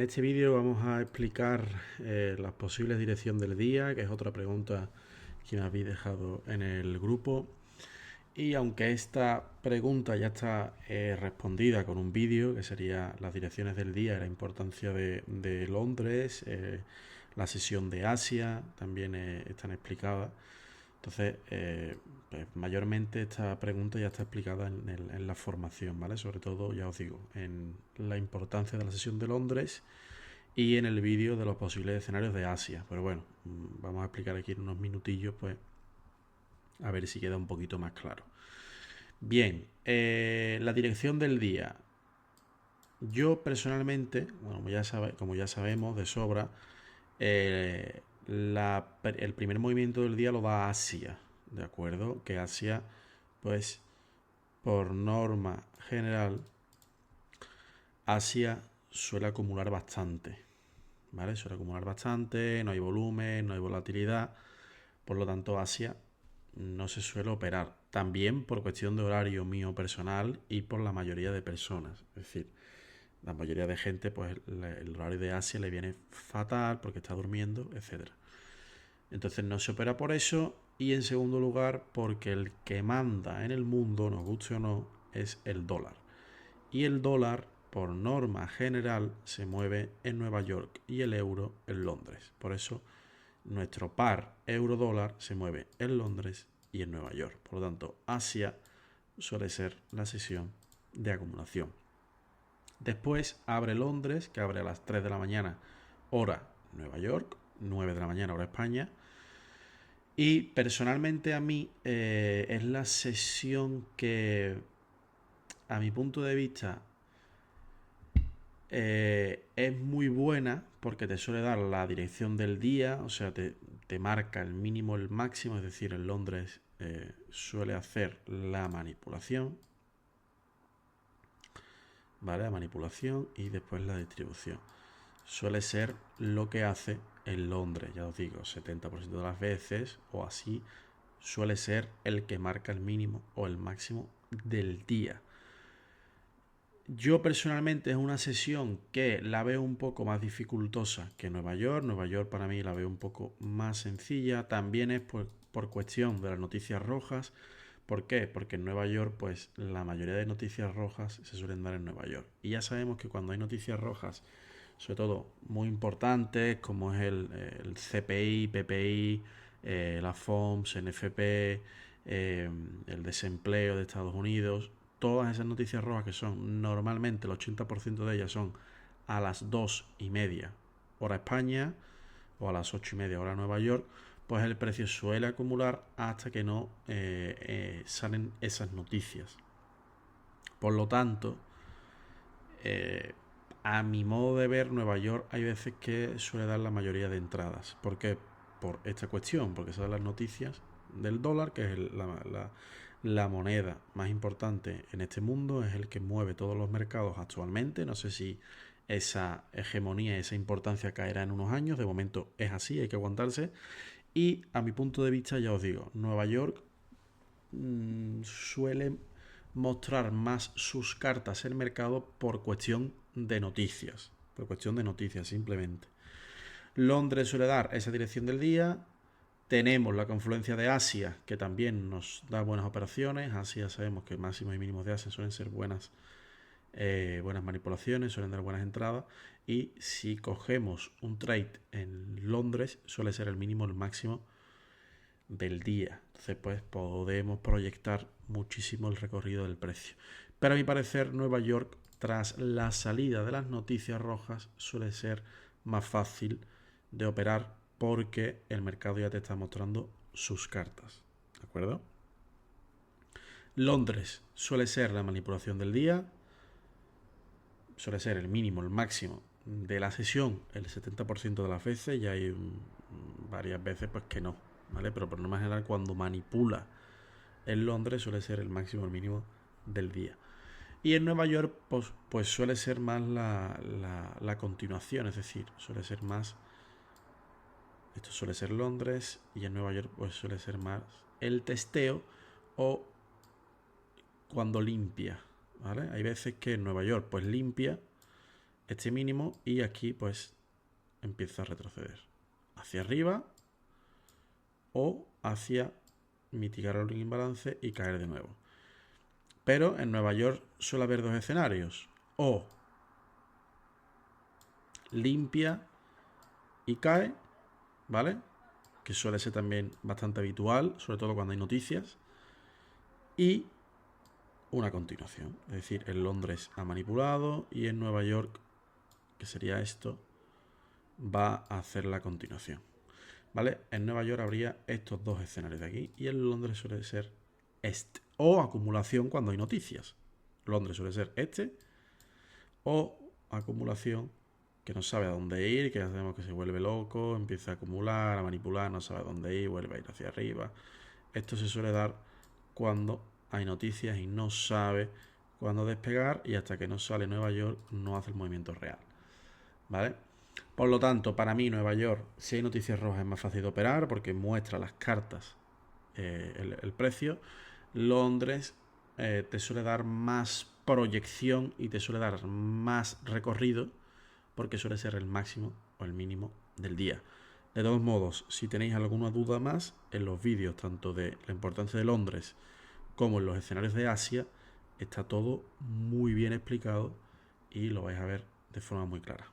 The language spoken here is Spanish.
este vídeo vamos a explicar las posibles direcciones del día, que es otra pregunta que me habéis dejado en el grupo. Y aunque esta pregunta ya está respondida con un vídeo, que sería las direcciones del día y la importancia de Londres, la sesión de Asia, también están explicadas. Entonces, pues mayormente esta pregunta ya está explicada en la formación, ¿vale? Sobre todo, ya os digo, en la importancia de la sesión de Londres y en el vídeo de los posibles escenarios de Asia. Pero bueno, vamos a explicar aquí en unos minutillos, pues, a ver si queda un poquito más claro. Bien, la dirección del día. Yo personalmente, bueno, como ya sabemos de sobra, el primer movimiento del día lo da Asia, ¿de acuerdo? Que Asia, pues, por norma general, Asia suele acumular bastante, ¿vale? Suele acumular bastante, no hay volumen, no hay volatilidad, por lo tanto Asia no se suele operar. También por cuestión de horario mío personal y por la mayoría de personas. Es decir, la mayoría de gente, pues el horario de Asia le viene fatal porque está durmiendo, etc. Entonces no se opera por eso. Y en segundo lugar, porque el que manda en el mundo, nos guste o no, es el dólar. Y el dólar, por norma general, se mueve en Nueva York y el euro en Londres. Por eso nuestro par euro-dólar se mueve en Londres y en Nueva York. Por lo tanto, Asia suele ser la sesión de acumulación. Después abre Londres, que abre a las 3 de la mañana, hora Nueva York, 9 de la mañana, hora España. Y personalmente a mí es la sesión que, a mi punto de vista, es muy buena porque te suele dar la dirección del día, o sea, te marca el mínimo, el máximo, es decir, en Londres suele hacer la manipulación, ¿vale? La manipulación y después la distribución. Suele ser lo que hace en Londres, ya os digo, 70% de las veces o así, suele ser el que marca el mínimo o el máximo del día. Yo personalmente es una sesión que la veo un poco más dificultosa que Nueva York. Nueva York para mí la veo un poco más sencilla. También es por cuestión de las noticias rojas. ¿Por qué? Porque en Nueva York, pues la mayoría de noticias rojas se suelen dar en Nueva York. Y ya sabemos que cuando hay noticias rojas, sobre todo muy importantes, como es el CPI, PPI, la FOMS, NFP, el desempleo de Estados Unidos, todas esas noticias rojas que son normalmente el 80% de ellas son a las 2:30 hora España o a las 8:30 hora Nueva York, pues el precio suele acumular hasta que no salen esas noticias. Por lo tanto, a mi modo de ver, Nueva York hay veces que suele dar la mayoría de entradas. ¿Por qué? Por esta cuestión, porque son las noticias del dólar, que es la moneda más importante en este mundo, es el que mueve todos los mercados actualmente. No sé si esa hegemonía, esa importancia caerá en unos años. De momento es así, hay que aguantarse. Y a mi punto de vista, ya os digo, Nueva York suele mostrar más sus cartas en el mercado por cuestión de noticias. Por cuestión de noticias, simplemente. Londres suele dar esa dirección del día. Tenemos la confluencia de Asia, que también nos da buenas operaciones. Asia sabemos que máximos y mínimos de Asia suelen ser buenas manipulaciones, suelen dar buenas entradas. Y si cogemos un trade en Londres, suele ser el mínimo, el máximo del día. Entonces, pues podemos proyectar muchísimo el recorrido del precio. Pero a mi parecer, Nueva York, tras la salida de las noticias rojas, suele ser más fácil de operar porque el mercado ya te está mostrando sus cartas. ¿De acuerdo? Londres suele ser la manipulación del día, suele ser el mínimo, el máximo de la sesión, el 70% de las veces, y hay varias veces pues que no, ¿vale? Pero por norma general, cuando manipula en Londres suele ser el máximo, el mínimo del día. Y en Nueva York pues suele ser más la continuación, es decir, suele ser más, esto suele ser Londres, y en Nueva York pues suele ser más el testeo o cuando limpia, ¿vale? Hay veces que en Nueva York pues limpia, este mínimo y aquí pues empieza a retroceder hacia arriba o hacia mitigar el imbalance y caer de nuevo. Pero en Nueva York suele haber dos escenarios: o limpia y cae, ¿vale? Que suele ser también bastante habitual, sobre todo cuando hay noticias, y una continuación. Es decir, en Londres ha manipulado y en Nueva York, que sería esto, va a hacer la continuación, ¿vale? En Nueva York habría estos dos escenarios de aquí y en Londres suele ser este. O acumulación cuando hay noticias. Londres suele ser este. O acumulación que no sabe a dónde ir, que ya sabemos que se vuelve loco, empieza a acumular, a manipular, no sabe a dónde ir, vuelve a ir hacia arriba. Esto se suele dar cuando hay noticias y no sabe cuándo despegar, y hasta que no sale Nueva York no hace el movimiento real, ¿vale? Por lo tanto, para mí Nueva York, si hay noticias rojas es más fácil de operar porque muestra las cartas, el precio. Londres te suele dar más proyección y te suele dar más recorrido porque suele ser el máximo o el mínimo del día. De todos modos, si tenéis alguna duda más, en los vídeos tanto de la importancia de Londres como en los escenarios de Asia está todo muy bien explicado y lo vais a ver de forma muy clara.